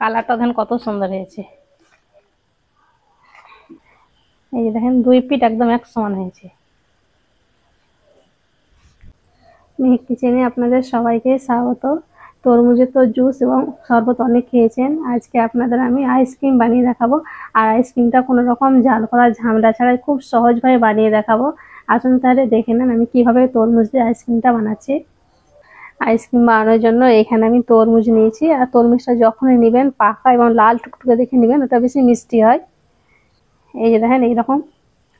কালারটা দেখেন কত সুন্দর হয়েছে। এই যে দেখেন দুই পিঠ একদম এক সমান হয়েছে। মেহেক কিচেনে আপনাদের সবাইকে স্বাগত। তরমুজের তো জুস এবং শরবত অনেক খেয়েছেন, আজকে আপনাদের আমি আইসক্রিম বানিয়ে দেখাবো। আর আইসক্রিমটা কোনো রকম জাল করা ঝামেলা ছাড়াই খুব সহজভাবে বানিয়ে দেখাবো। আসুন তাহলে দেখে নেন আমি কিভাবে তরমুজ দিয়ে আইসক্রিমটা বানাচ্ছি। আইসক্রিম বানানোর জন্য এখানে আমি তরমুজ নিয়েছি, আর তরমুজটা যখনই নেবেন পাকা এবং লাল টুকটুকে দেখে নেবেন, ওটা বেশি মিষ্টি হয়। এই যে দেখেন এইরকম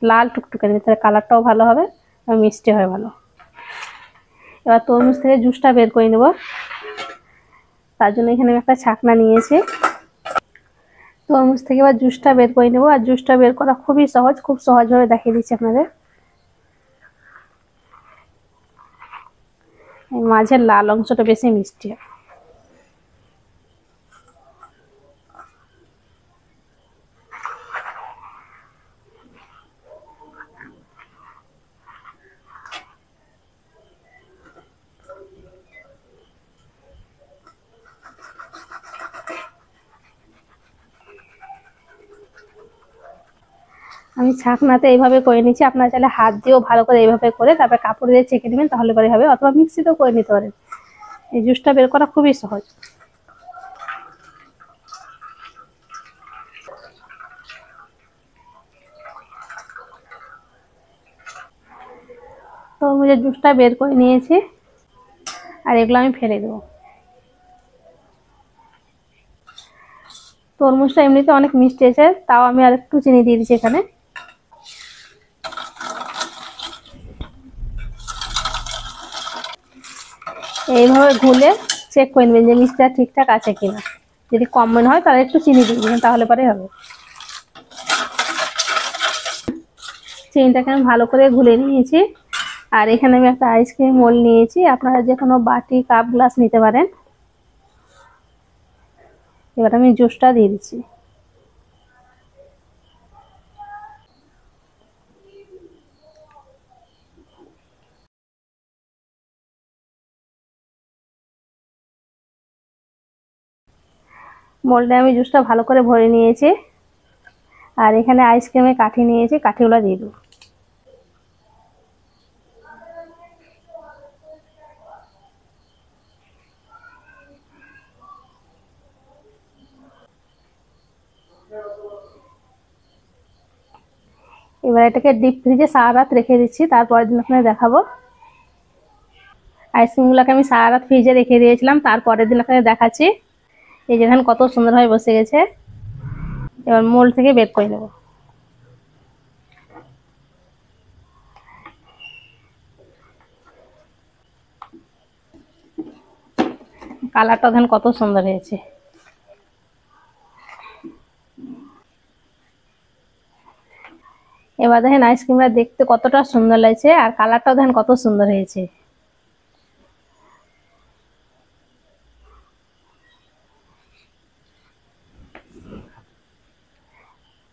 লাল টুকটুকে নেবেন, তাহলে কালারটাও ভালো হবে এবং মিষ্টি হয় ভালো। এবার তরমুজ থেকে জুসটা বের করে নেব, তার জন্য এখানে আমি একটা ছাকনা নিয়েছি। তরমুজ থেকে এবার জুসটা বের করে নেব, আর জুসটা বের করা খুবই সহজ, খুব সহজভাবে দেখিয়ে দিচ্ছি আপনাদের। মাঝের লাল অংশটা বেশি মিষ্টি হয়। আমি ছাকনাতে এইভাবে করে নিচ্ছি, আপনারা চাইলে হাত দিয়েও ভালো করে এইভাবে করে তারপর কাপড় দিয়ে ছেঁকে নেবেন, তাহলে পরে হবে, অথবা মিক্সিতেও করে নিতে পারেন। এই জুসটা বের করা খুবই সহজ। তরমুজের জুসটা বের করে নিয়েছি, আর এগুলো আমি ফেলে দেবো। তরমুজটা এমনিতে অনেক মিষ্টি আছে, তাও আমি আর একটু চিনি দিয়ে দিচ্ছি এখানে। এইভাবে ঘুলে চেক করে নেবেন যে মিষ্টিটা ঠিকঠাক আছে কিনা। যদি কম মনে হয় তাহলে একটু চিনি দিয়ে দেবেন, তাহলে পরে হবে। চিনিটাকে আমি ভালো করে ঘুলে নিয়েছি, আর এখানে আমি একটা আইসক্রিম মোল্ড নিয়েছি, আপনারা যে কোনো বাটি কাপ গ্লাস নিতে পারেন। এবার আমি জুসটা দিয়ে দিচ্ছি। মোল্ডে আমি জুসটা ভালো করে ভরে নিয়েছি, আর এখানে আইসক্রিমের কাঠি নিয়েছি, কাঠিগুলো দিয়ে দেবো। এবার এটাকে ডিপ ফ্রিজে সারা রাত রেখে দিচ্ছি, তারপরের দিন আপনাদের দেখাবো। আইসক্রিমগুলোকে আমি সারা রাত ফ্রিজে রেখে দিয়েছিলাম, তারপরের দিন আপনাদের দেখাচ্ছি। এই যে দেখেন কত সুন্দরভাবে বসে গেছে। এবার মোল্ড থেকে বের করে নেব। কালারটা দেখেন কত সুন্দর হয়েছে। এবার দেখেন আইসক্রিমটা দেখতে কতটা সুন্দর লাগছে, আর কালারটাও দেখেন কত সুন্দর হয়েছে।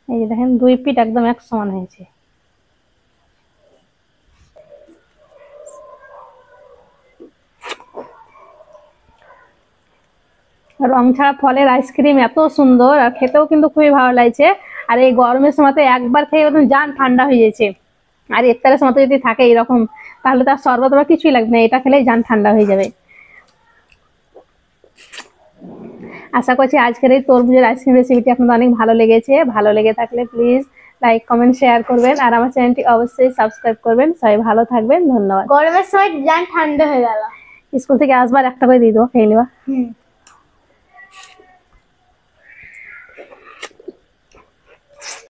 এই যে দেখেন দুই পিঠ একদম এক সমান হয়েছে। রং ছাড়া ফলের আইসক্রিম এত সুন্দর, আর খেতেও কিন্তু খুবই ভালো লাগছে। আর এই গরমের সময় তো একবার খেয়ে একদম জান ঠান্ডা হয়ে যাচ্ছে। আর ইফতারের সময় যদি থাকে এরকম, তাহলে তার শরবত বা কিছুই লাগবে না, এটা খেলেই জান ঠান্ডা হয়ে যাবে। আশা করছি আজকের এই তরমুজের আইসক্রিম রেসিপিটি আপনাদের অনেক ভালো লেগেছে। ভালো লেগে থাকলে প্লিজ লাইক কমেন্ট শেয়ার করবেন, আর আমার চ্যানেলটি অবশ্যই সাবস্ক্রাইব করবেন। সবাই ভালো থাকবেন, ধন্যবাদ। গরমের সময় জান ঠান্ডা হয়ে গেল। স্কুল থেকে আসবার একটা করে দিয়ে দেবো, খেয়ে নেবা।